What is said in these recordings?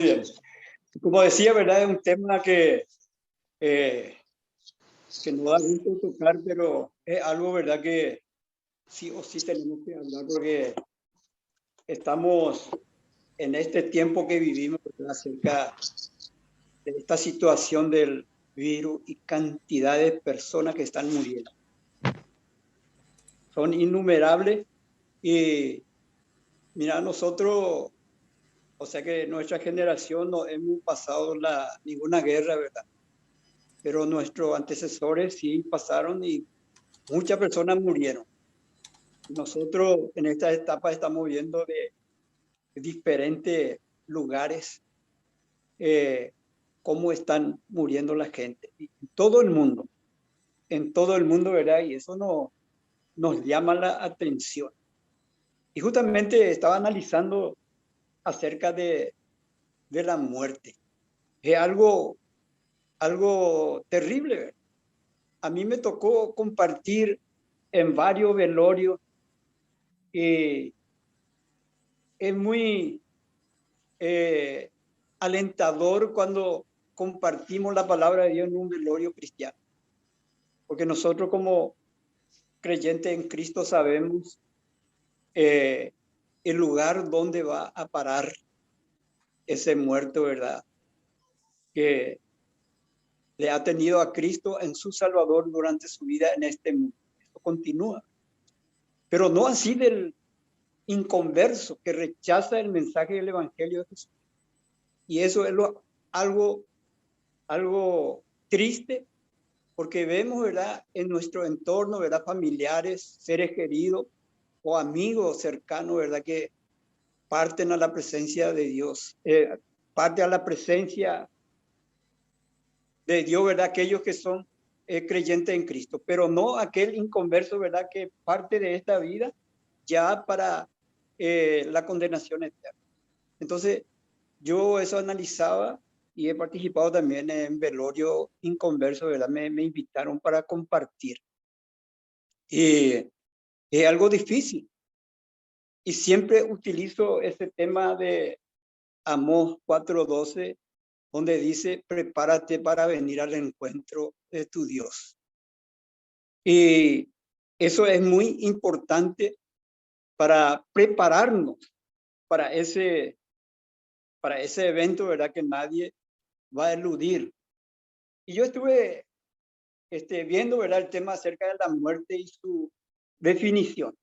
Bien. Como decía, ¿verdad? Es un tema eh, que no da gusto tocar, pero es algo, ¿verdad? Que sí o sí tenemos que hablar porque estamos en este tiempo que vivimos, ¿verdad? Acerca de esta situación del virus y cantidad de personas que están muriendo. Son innumerables y mira, nosotros, o sea que nuestra generación no hemos pasado ninguna guerra, ¿verdad? Pero nuestros antecesores sí pasaron y muchas personas murieron. Nosotros en esta etapa estamos viendo de diferentes lugares eh, cómo están muriendo la gente. Y en todo el mundo, ¿verdad? Y eso nos llama la atención. Y justamente estaba analizando acerca de la muerte. Es algo terrible, ¿verdad? A mí me tocó compartir en varios velorios y es muy eh, alentador cuando compartimos la palabra de Dios en un velorio cristiano, porque nosotros como creyentes en Cristo sabemos eh, el lugar donde va a parar ese muerto, ¿verdad? Que le ha tenido a Cristo en su Salvador durante su vida en este mundo. Esto continúa, pero no así del inconverso que rechaza el mensaje del Evangelio de Jesús. Y eso es algo triste porque vemos, ¿verdad? En nuestro entorno, ¿verdad? Familiares, seres queridos o amigos cercanos, ¿verdad? Que parten a la presencia de Dios, parte a la presencia de Dios, ¿verdad? Aquellos que son creyentes en Cristo, pero no aquel inconverso, ¿verdad? Que parte de esta vida ya para la condenación eterna. Entonces, yo eso analizaba y he participado también en velorio inconverso, ¿verdad? Me invitaron para compartir. Y es algo difícil. Y siempre utilizo ese tema de Amós 4:12, donde dice, prepárate para venir al encuentro de tu Dios. Y eso es muy importante para prepararnos para ese evento, ¿verdad? Que nadie va a eludir. Y yo estuve viendo, ¿verdad? El tema acerca de la muerte y su definición.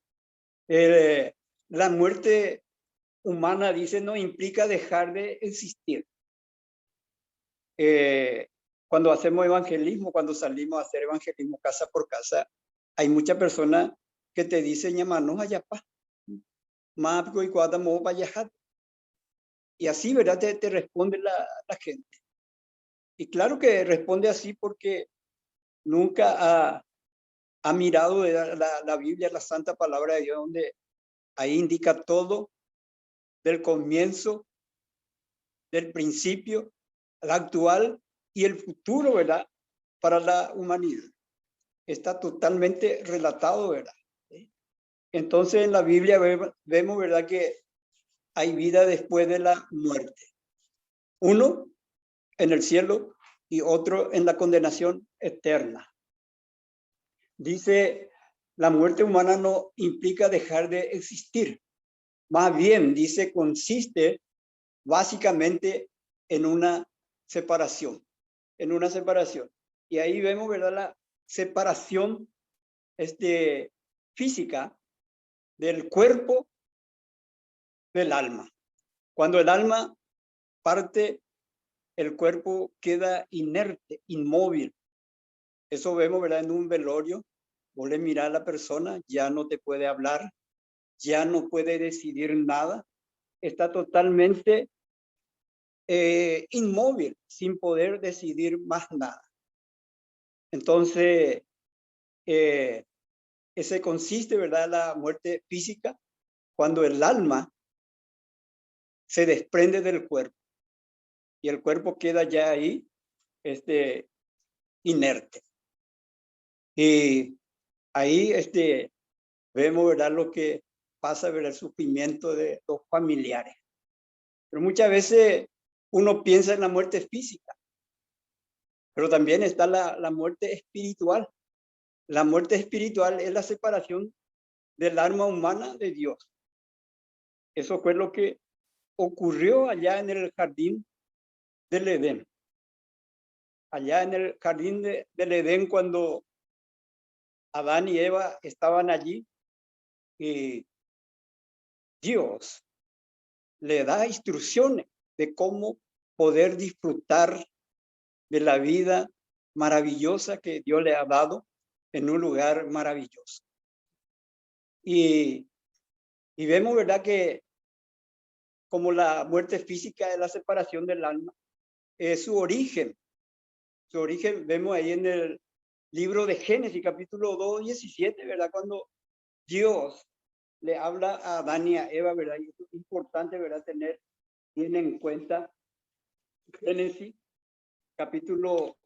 Eh, la muerte humana, dice, no implica dejar de existir. Cuando hacemos evangelismo, cuando salimos a hacer evangelismo casa por casa, hay muchas personas que te dicen, llamanos allá, y así, ¿verdad? Te responde la gente. Y claro que responde así porque nunca ha mirado la Biblia, la santa palabra de Dios, donde ahí indica todo del comienzo, del principio, el actual y el futuro, ¿verdad? Para la humanidad. Está totalmente relatado, ¿verdad? Entonces en la Biblia vemos, ¿verdad? Que hay vida después de la muerte. Uno en el cielo y otro en la condenación eterna. Dice, la muerte humana no implica dejar de existir. Más bien, dice, consiste básicamente en una separación, Y ahí vemos, ¿verdad? La separación física del cuerpo del alma. Cuando el alma parte, el cuerpo queda inerte, inmóvil. Eso vemos, ¿verdad? En un velorio, vos le mirás a la persona, ya no te puede hablar, ya no puede decidir nada, está totalmente inmóvil, sin poder decidir más nada. Entonces, ese consiste, ¿verdad? La muerte física, cuando el alma se desprende del cuerpo y el cuerpo queda ya ahí, inerte. Y ahí, vemos, ¿verdad? Lo que pasa, ¿verdad? El sufrimiento de los familiares. Pero muchas veces uno piensa en la muerte física, pero también está la muerte espiritual. La muerte espiritual es la separación del alma humana de Dios. Eso fue lo que ocurrió allá en el jardín del Edén. Allá en el jardín del Edén, cuando Adán y Eva estaban allí, y Dios le da instrucciones de cómo poder disfrutar de la vida maravillosa que Dios le ha dado en un lugar maravilloso. Y vemos, ¿verdad?, que como la muerte física es la separación del alma, su origen vemos ahí en el libro de Génesis, capítulo 2, 17, ¿verdad? Cuando Dios le habla a Adán y a Eva, ¿verdad? Y es importante, ¿verdad?, tener bien en cuenta Génesis, capítulo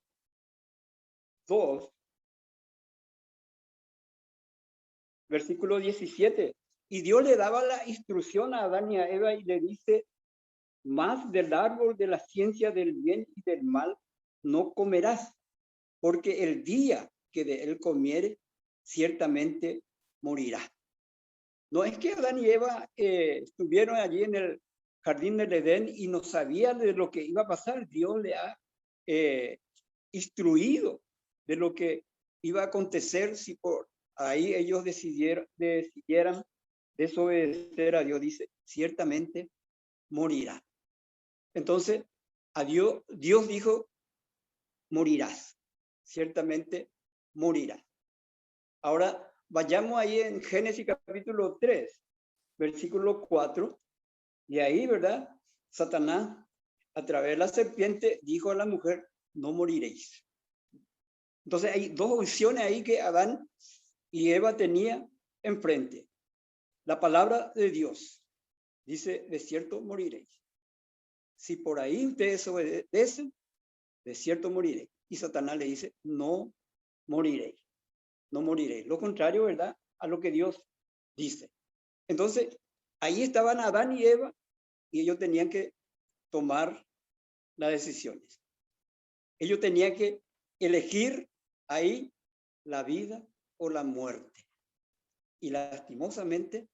2, versículo 17. Y Dios le daba la instrucción a Adán y a Eva y le dice: más del árbol de la ciencia del bien y del mal no comerás, porque el día que de él comiere, ciertamente morirá. No es que Adán y Eva estuvieron allí en el jardín del Edén y no sabían de lo que iba a pasar. Dios le ha instruido de lo que iba a acontecer si por ahí ellos decidieran desobedecer a Dios. Dice, ciertamente morirá. Entonces, a Dios dijo, morirás, ciertamente morirás. Ahora, vayamos ahí en Génesis capítulo 3, versículo 4, y ahí, ¿verdad? Satanás, a través de la serpiente, dijo a la mujer, no moriréis. Entonces, hay dos opciones ahí que Adán y Eva tenían enfrente. La palabra de Dios dice, de cierto moriréis. Si por ahí ustedes obedecen, de cierto moriréis. Y Satanás le dice, no moriréis, no moriréis. Lo contrario, ¿verdad?, a lo que Dios dice. Entonces, ahí estaban Adán y Eva y ellos tenían que tomar las decisiones. Ellos tenían que elegir ahí la vida o la muerte. Y lastimosamente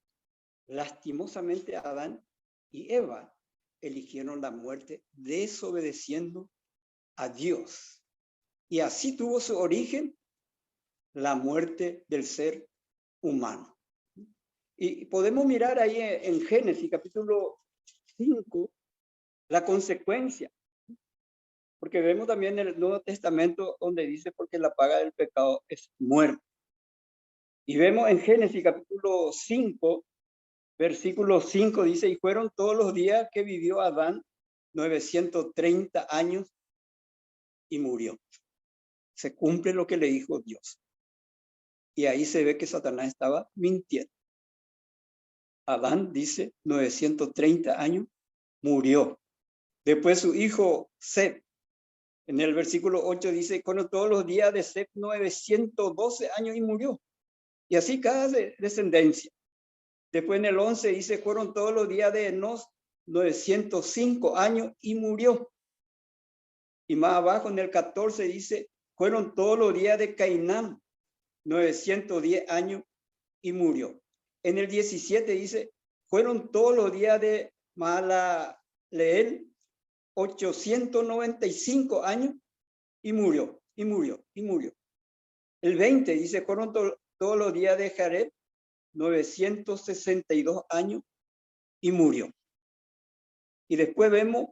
Adán y Eva eligieron la muerte desobedeciendo a Dios. Y así tuvo su origen la muerte del ser humano. Y podemos mirar ahí en Génesis capítulo 5 la consecuencia, porque vemos también en el Nuevo Testamento donde dice, porque la paga del pecado es muerte. Y vemos en Génesis capítulo 5, versículo 5, dice, y fueron todos los días que vivió Adán 930 años y murió. Se cumple lo que le dijo Dios. Y ahí se ve que Satanás estaba mintiendo. Adán, dice, 930 años, murió. Después su hijo Set, en el versículo 8 dice, con todos los días de Set 912 años y murió. Y así cada descendencia. Después en el 11 dice, fueron todos los días de Enos 905 años y murió. Y más abajo en el 14 dice, fueron todos los días de Cainán 910 años y murió. En el 17 dice, fueron todos los días de Mahalaleel 895 años y murió. El 20 dice, fueron todos los días de Jared 962 años y murió. Y después vemos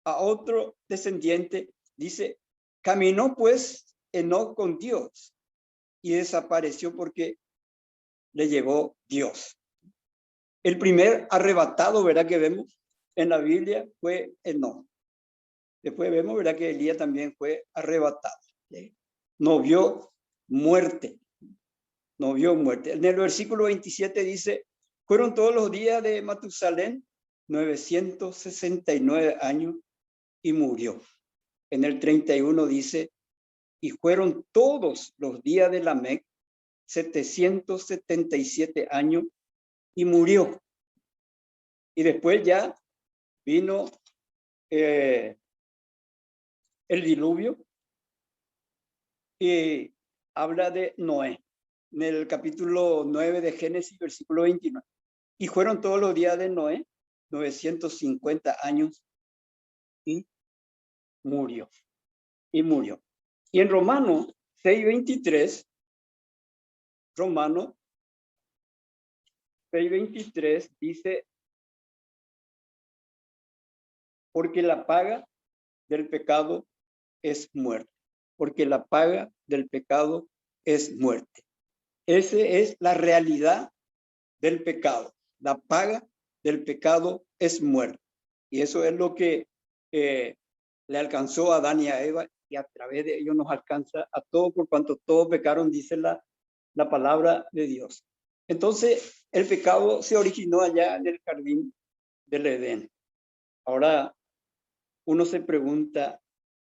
a otro descendiente, dice, caminó pues Enoc con Dios y desapareció porque le llevó Dios. El primer arrebatado, ¿verdad?, que vemos en la Biblia fue Enoc. Después vemos, ¿verdad?, que Elías también fue arrebatado. No vio muerte. No vio muerte. En el versículo 27 dice, fueron todos los días de Matusalén 969 años y murió. En el 31 dice, y fueron todos los días de Lamec 777 años y murió. Y después ya vino el diluvio y habla de Noé, en el capítulo 9 de Génesis, versículo 29. Y fueron todos los días de Noé 950 años y murió. Y murió. Y en Romanos 6:23, Romanos 6:23 dice, porque la paga del pecado es muerte. Porque la paga del pecado es muerte. Esa es la realidad del pecado. La paga del pecado es muerte. Y eso es lo que le alcanzó a Adán y a Eva, y a través de ellos nos alcanza a todos, por cuanto todos pecaron, dice la palabra de Dios. Entonces, el pecado se originó allá en el jardín del Edén. Ahora, uno se pregunta,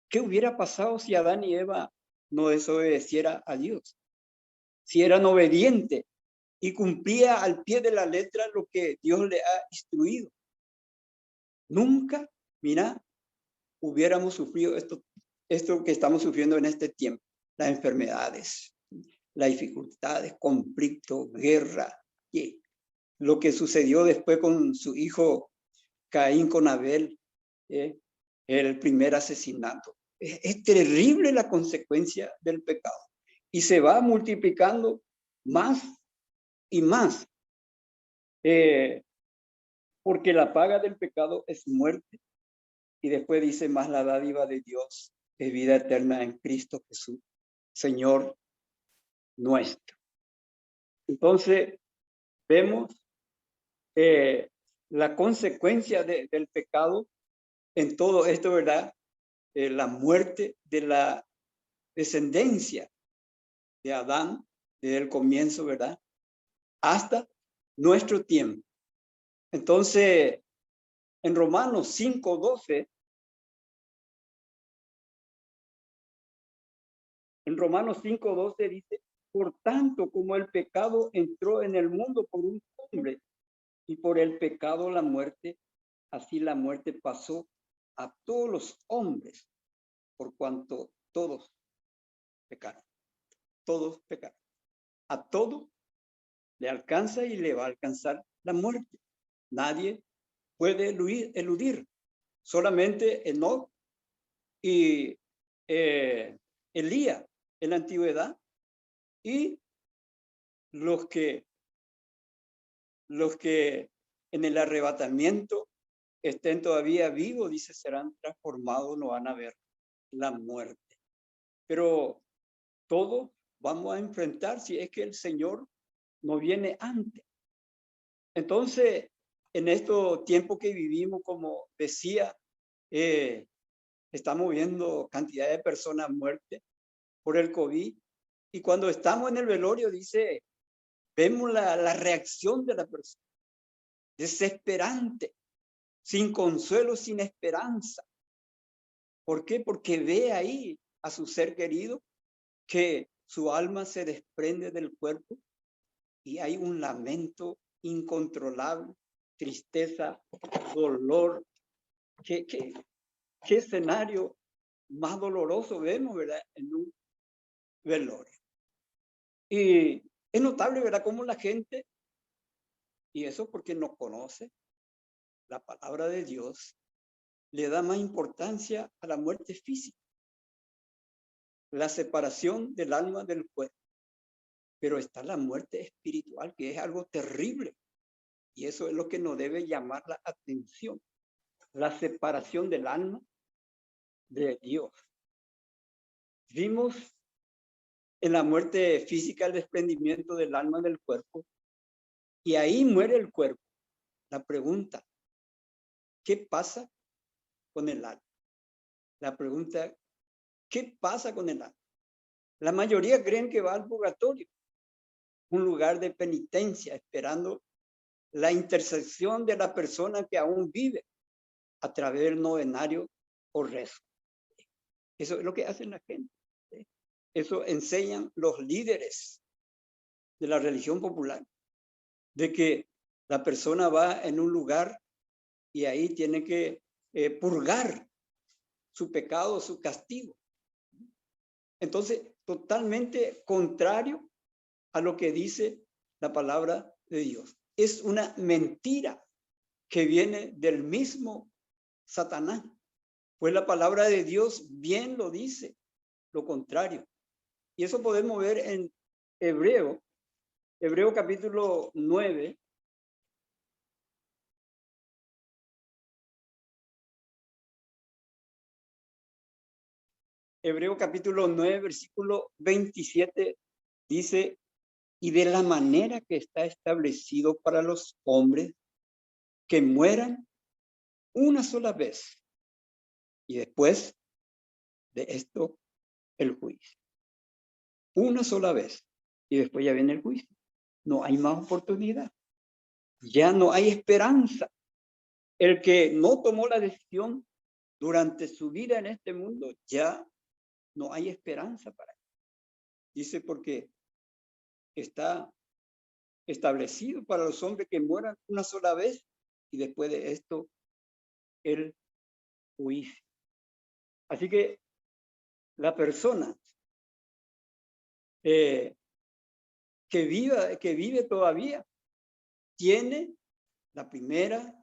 ¿qué hubiera pasado si Adán y Eva no desobedeciera a Dios? Si eran obedientes y cumplía al pie de la letra lo que Dios le ha instruido. Nunca, mira, hubiéramos sufrido esto que estamos sufriendo en este tiempo, las enfermedades, las dificultades, conflictos, guerra, y lo que sucedió después con su hijo Caín con Abel, el primer asesinato. Es terrible la consecuencia del pecado y se va multiplicando más y más, porque la paga del pecado es muerte. Y después dice, más la dádiva de Dios es vida eterna en Cristo Jesús, Señor nuestro. Entonces, vemos la consecuencia del pecado en todo esto, ¿verdad? La muerte de la descendencia de Adán, desde el comienzo, ¿verdad? Hasta nuestro tiempo. Entonces, en Romanos 5:12, dice, por tanto, como el pecado entró en el mundo por un hombre y por el pecado la muerte, así la muerte pasó a todos los hombres, por cuanto todos pecaron. Todos pecaron. A todos le alcanza y le va a alcanzar la muerte. Nadie puede eludir. Solamente Enoc y Elías en la antigüedad, y los que en el arrebatamiento estén todavía vivos, dice, serán transformados, no van a ver la muerte. Pero todos vamos a enfrentar si es que el Señor no viene antes. Entonces, en estos tiempos que vivimos, como decía, estamos viendo cantidad de personas muertas por el COVID, y cuando estamos en el velorio, dice, vemos la reacción de la persona, desesperante, sin consuelo, sin esperanza. ¿Por qué? Porque ve ahí a su ser querido, que su alma se desprende del cuerpo y hay un lamento incontrolable, tristeza, dolor. ¿Qué escenario más doloroso vemos, verdad? En un velorio. Y es notable, ¿verdad?, cómo la gente, y eso porque no conoce la palabra de Dios, le da más importancia a la muerte física, la separación del alma del cuerpo. Pero está la muerte espiritual, que es algo terrible. Y eso es lo que nos debe llamar la atención. La separación del alma de Dios. Vimos en la muerte física el desprendimiento del alma del cuerpo. Y ahí muere el cuerpo. La pregunta, ¿qué pasa con el alma? La pregunta, ¿qué pasa con el alma? La mayoría creen que va al purgatorio, un lugar de penitencia, esperando la intercesión de la persona que aún vive a través del novenario o rezo. Eso es lo que hacen la gente. Eso enseñan los líderes de la religión popular, de que la persona va en un lugar y ahí tiene que purgar su pecado, su castigo. Entonces, totalmente contrario a lo que dice la palabra de Dios. Es una mentira que viene del mismo Satanás. Pues la palabra de Dios bien lo dice, lo contrario. Y eso podemos ver en Hebreo capítulo 9. Hebreo capítulo 9, versículo 27, dice, y de la manera que está establecido para los hombres que mueran una sola vez, y después de esto el juicio. Una sola vez, y después ya viene el juicio. No hay más oportunidad. Ya no hay esperanza. El que no tomó la decisión durante su vida en este mundo, ya no hay esperanza para él. Dice porque está establecido para los hombres que mueran una sola vez y después de esto el juicio. Así que la persona que vive todavía tiene la primera,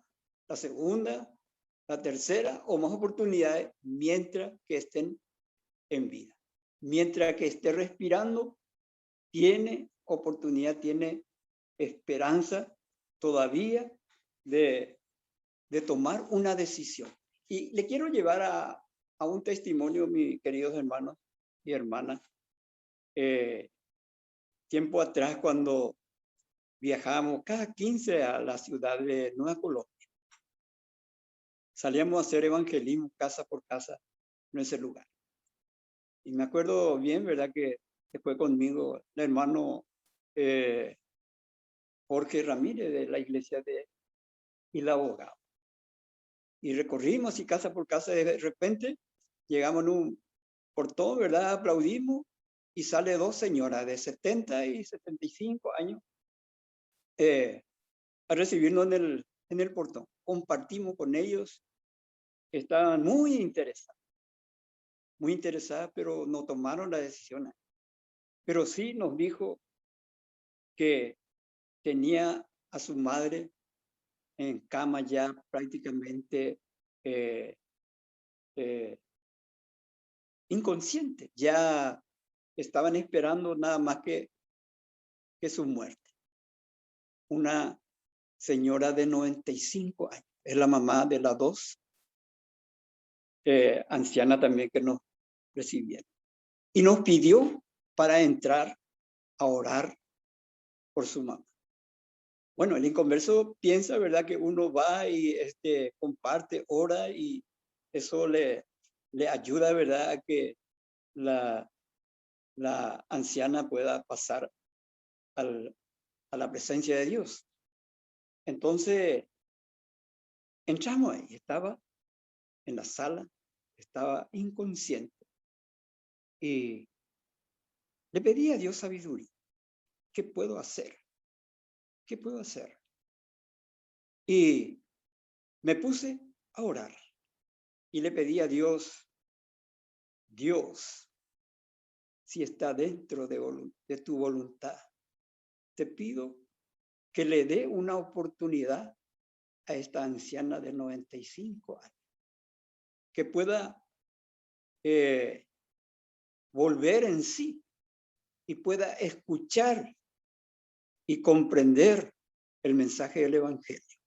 la segunda, la tercera o más oportunidades mientras que estén en vida. Mientras que esté respirando, tiene oportunidad, tiene esperanza todavía de tomar una decisión. Y le quiero llevar a un testimonio, mis queridos hermanos y hermanas. Tiempo atrás, cuando viajábamos cada 15 a la ciudad de Nueva Colombia, salíamos a hacer evangelismo casa por casa en ese lugar. Y me acuerdo bien, ¿verdad? Que fue conmigo el hermano Jorge Ramírez de la iglesia de El Abogado. Y recorrimos y casa por casa, de repente llegamos en un portón, ¿verdad? Aplaudimos y sale dos señoras de 70 y 75 años a recibirnos en el portón. Compartimos con ellos, estaban muy interesadas, pero no tomaron la decisión. Pero sí nos dijo que tenía a su madre en cama ya prácticamente inconsciente. Ya estaban esperando nada más que su muerte. Una señora de 95 años. Es la mamá de las dos ancianas también que nos recibieron. Y nos pidió para entrar a orar por su mamá. Bueno, el inconverso piensa, ¿verdad?, que uno va y comparte, ora y eso le ayuda, ¿verdad?, a que la anciana pueda pasar a la presencia de Dios. Entonces, entramos ahí, estaba en la sala, estaba inconsciente y le pedí a Dios sabiduría. ¿Qué puedo hacer? ¿Qué puedo hacer? Y me puse a orar y le pedí a Dios, Dios, si está dentro de tu voluntad, te pido que le dé una oportunidad a esta anciana de 95 años, que pueda volver en sí y pueda escuchar y comprender el mensaje del Evangelio.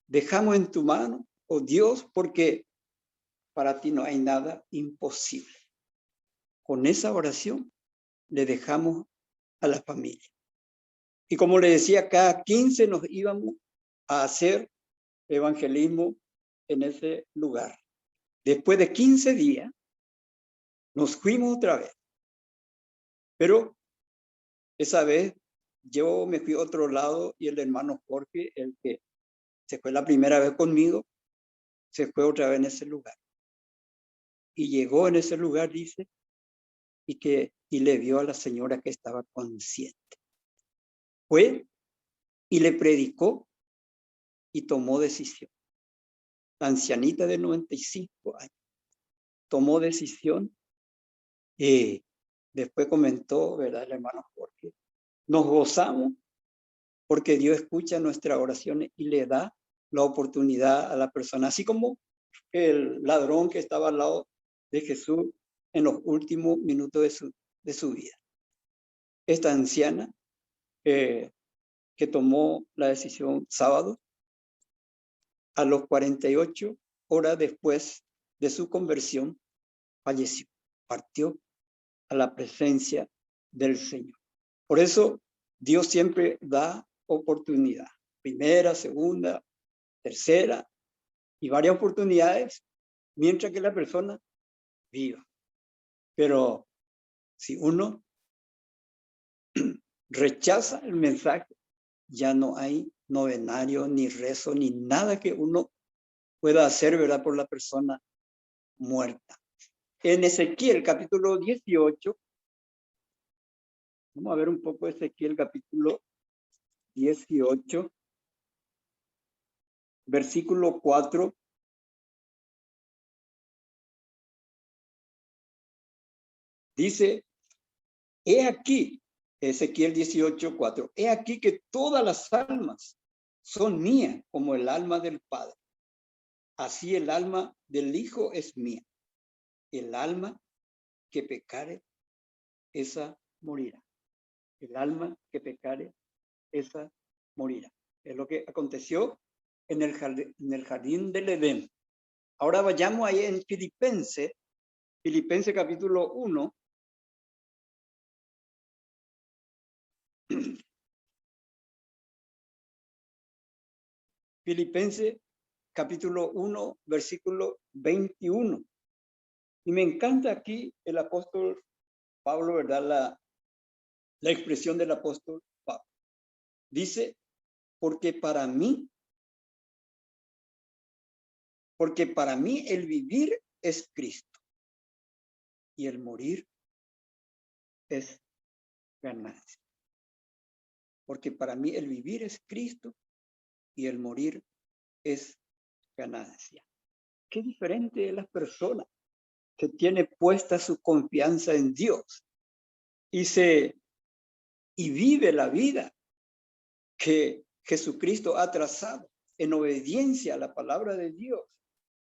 Dejamos en tu mano, oh Dios, porque para ti no hay nada imposible. Con esa oración le dejamos a la familia. Y como le decía, cada 15 nos íbamos a hacer evangelismo en ese lugar. Después de 15 días, nos fuimos otra vez. Pero esa vez yo me fui a otro lado y el hermano Jorge, el que se fue la primera vez conmigo, se fue otra vez en ese lugar. Y llegó en ese lugar, dice, y le vio a la señora que estaba consciente. Fue y le predicó y tomó decisión. la ancianita de 95 años, tomó decisión y después comentó, ¿verdad, hermano? Porque nos gozamos porque Dios escucha nuestras oraciones y le da la oportunidad a la persona, así como el ladrón que estaba al lado de Jesús en los últimos minutos de su vida. Esta anciana que tomó la decisión sábado, a los 48 horas después de su conversión, falleció, partió a la presencia del Señor. Por eso Dios siempre da oportunidad, primera, segunda, tercera y varias oportunidades mientras que la persona viva. Pero si uno rechaza el mensaje, ya no hay novenario, ni rezo, ni nada que uno pueda hacer, ¿verdad?, por la persona muerta. En Ezequiel capítulo 18, vamos a ver un poco Ezequiel capítulo 18, versículo 4. Dice, he aquí, Ezequiel 18, 4, he aquí que todas las almas son mías como el alma del Padre. Así el alma del Hijo es mía. El alma que pecare, esa morirá. El alma que pecare, esa morirá. Es lo que aconteció en el jardín del Edén. Ahora vayamos ahí en Filipenses capítulo 1. Filipenses capítulo 1, versículo 21. Y me encanta aquí el apóstol Pablo, ¿verdad? La expresión del apóstol Pablo. Dice, porque para mí el vivir es Cristo y el morir es ganancia. Porque para mí el vivir es Cristo y el morir es ganancia. Qué diferente es la persona que tiene puesta su confianza en Dios y vive la vida que Jesucristo ha trazado en obediencia a la palabra de Dios.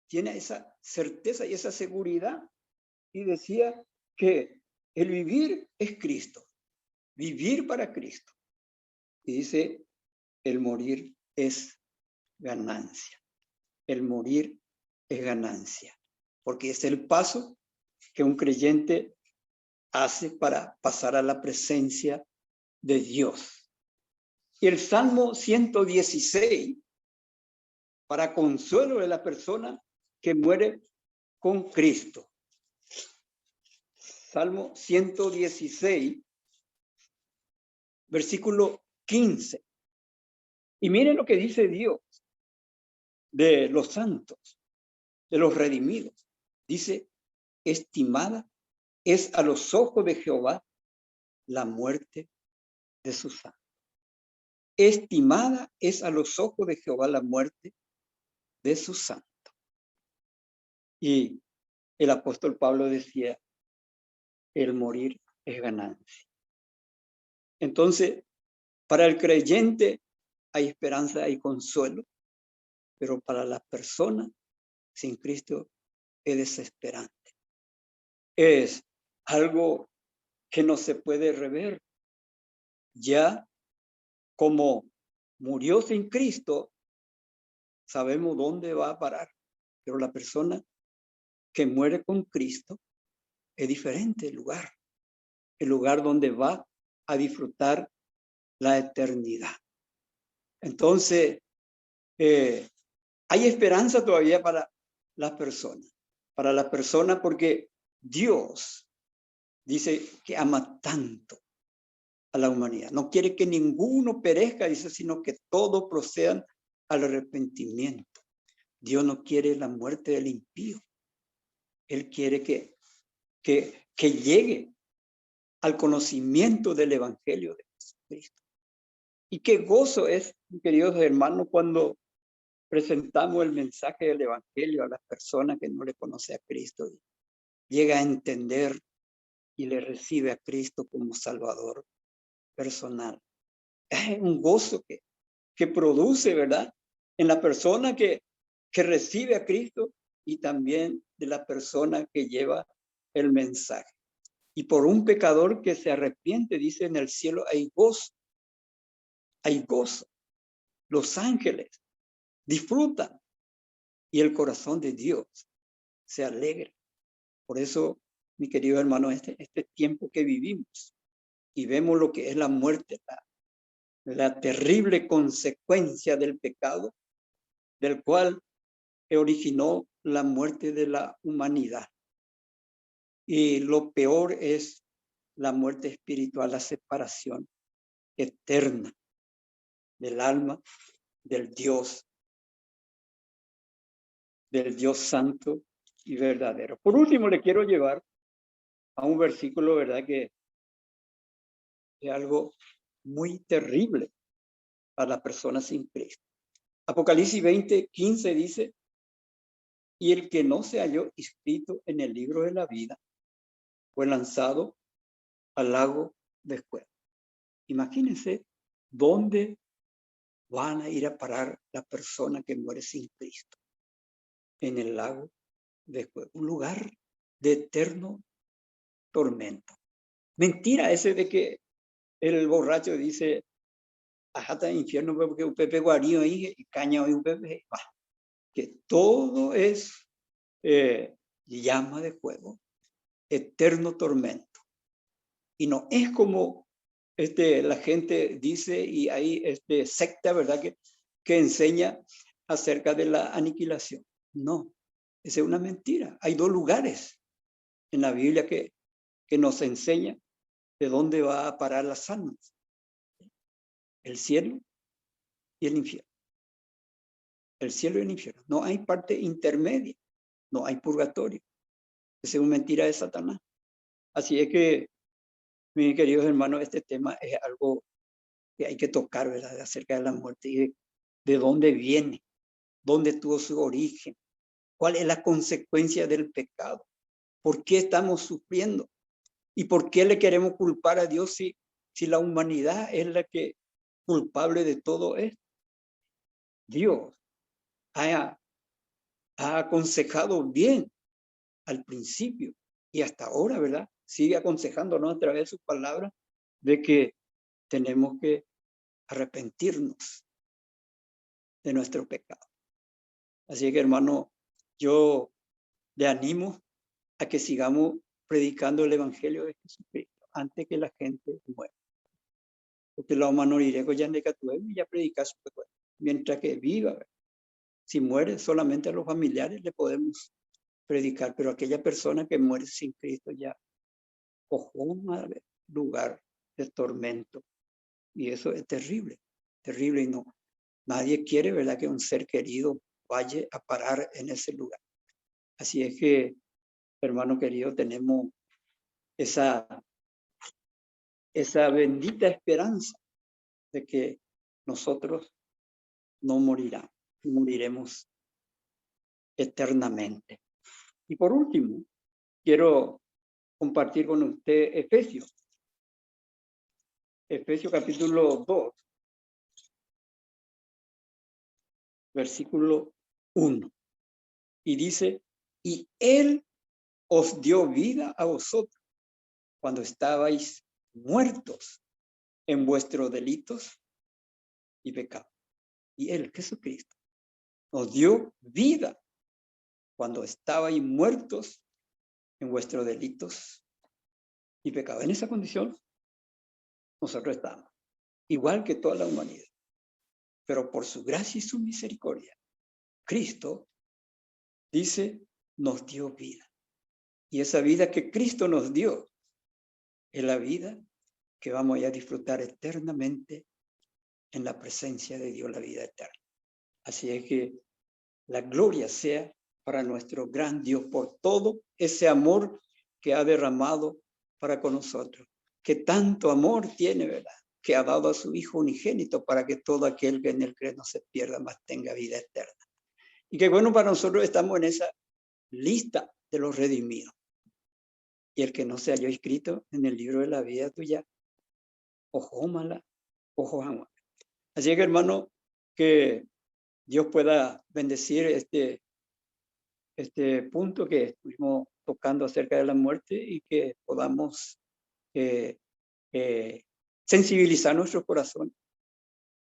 Tiene esa certeza y esa seguridad. Y decía que el vivir es Cristo, vivir para Cristo. Y dice, el morir es ganancia. El morir es ganancia, porque es el paso que un creyente hace para pasar a la presencia de Dios. Y el Salmo 116, para consuelo de la persona que muere con Cristo. Salmo 116, versículo 15. Y miren lo que dice Dios de los santos, de los redimidos. Dice, estimada es a los ojos de Jehová la muerte de sus santos. Estimada es a los ojos de Jehová la muerte de sus santos. Y el apóstol Pablo decía, el morir es ganancia. Entonces, para el creyente hay esperanza y consuelo, pero para la persona sin Cristo es desesperante. Es algo que no se puede rever. Ya como murió sin Cristo, sabemos dónde va a parar, pero la persona que muere con Cristo es diferente el lugar donde va a disfrutar la eternidad. Entonces, hay esperanza todavía para las personas, porque Dios dice que ama tanto a la humanidad. No quiere que ninguno perezca, dice, sino que todos procedan al arrepentimiento. Dios no quiere la muerte del impío. Él quiere que llegue al conocimiento del Evangelio de Jesucristo. Y qué gozo es, queridos hermanos, cuando presentamos el mensaje del Evangelio a las personas que no le conocen a Cristo, llega a entender y le recibe a Cristo como Salvador personal. Es un gozo que produce, ¿verdad? En la persona que recibe a Cristo y también de la persona que lleva el mensaje. Y por un pecador que se arrepiente, dice, en el cielo hay gozo. Hay gozo. Los ángeles disfrutan y el corazón de Dios se alegra. Por eso, mi querido hermano, este tiempo que vivimos y vemos lo que es la muerte, la terrible consecuencia del pecado, del cual originó la muerte de la humanidad. Y lo peor es la muerte espiritual, la separación eterna del alma, del Dios santo y verdadero. Por último, le quiero llevar a un versículo, ¿verdad? Que es algo muy terrible para las personas sin Cristo. Apocalipsis 20:15 dice, y el que no se halló inscrito en el libro de la vida fue lanzado al lago de fuego. Imagínense dónde van a ir a parar la persona que muere sin Cristo. En el lago de fuego, un lugar de eterno tormento. Mentira ese de que el borracho dice, hasta el infierno porque upepe guarío ahí y caña hoy upepe, que todo es llama de fuego, eterno tormento. Y no es como la gente dice, y hay secta, ¿verdad? Que enseña acerca de la aniquilación. No, esa es una mentira. Hay dos lugares en la Biblia que nos enseña de dónde va a parar las almas. El cielo y el infierno. El cielo y el infierno. No hay parte intermedia. No hay purgatorio. Esa es una mentira de Satanás. Así es que, mis queridos hermanos, este tema es algo que hay que tocar, ¿verdad? Acerca de la muerte y de dónde viene, dónde tuvo su origen, cuál es la consecuencia del pecado, por qué estamos sufriendo y por qué le queremos culpar a Dios si la humanidad es la que culpable de todo esto. Dios ha aconsejado bien al principio y hasta ahora, ¿verdad? Sigue aconsejándonos a través de sus palabras de que tenemos que arrepentirnos de nuestro pecado. Así que, hermano, yo le animo a que sigamos predicando el Evangelio de Jesucristo antes que la gente muera. Porque la manoriré ya en y ya predica su pecado. Mientras que viva, ¿verdad? Si muere, solamente a los familiares le podemos predicar, pero aquella persona que muere sin Cristo ya cojo un lugar de tormento. Y eso es terrible, terrible. Y no, nadie quiere, ¿verdad?, que un ser querido vaya a parar en ese lugar. Así es que, hermano querido, tenemos esa bendita esperanza de que nosotros no moriremos eternamente. Y por último, quiero compartir con usted Efesios capítulo 2, versículo 1. Y dice, y Él os dio vida a vosotros cuando estabais muertos en vuestros delitos y pecados. Y Él, Jesucristo, nos dio vida cuando estabais muertos en vuestros delitos y pecados. En esa condición nosotros estamos, igual que toda la humanidad. Pero por su gracia y su misericordia, Cristo, dice, nos dio vida. Y esa vida que Cristo nos dio es la vida que vamos a disfrutar eternamente en la presencia de Dios, la vida eterna. Así es que la gloria sea para nuestro gran Dios por todo ese amor que ha derramado para con nosotros. Que tanto amor tiene, ¿verdad? que ha dado a su Hijo unigénito para que todo aquel que en él cree no se pierda, mas tenga vida eterna. Y qué bueno para nosotros estamos en esa lista de los redimidos. Y el que no se halló inscrito en el libro de la vida tuya, ojo mala, ojo jamás. Así que, hermano, que Dios pueda bendecir este punto que estuvimos tocando acerca de la muerte y que podamos eh, sensibilizar nuestro corazón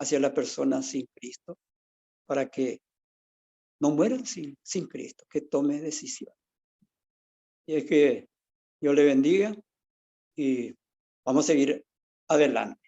hacia la persona sin Cristo para que no mueran sin Cristo, que tome decisión. Y es que Dios le bendiga y vamos a seguir adelante.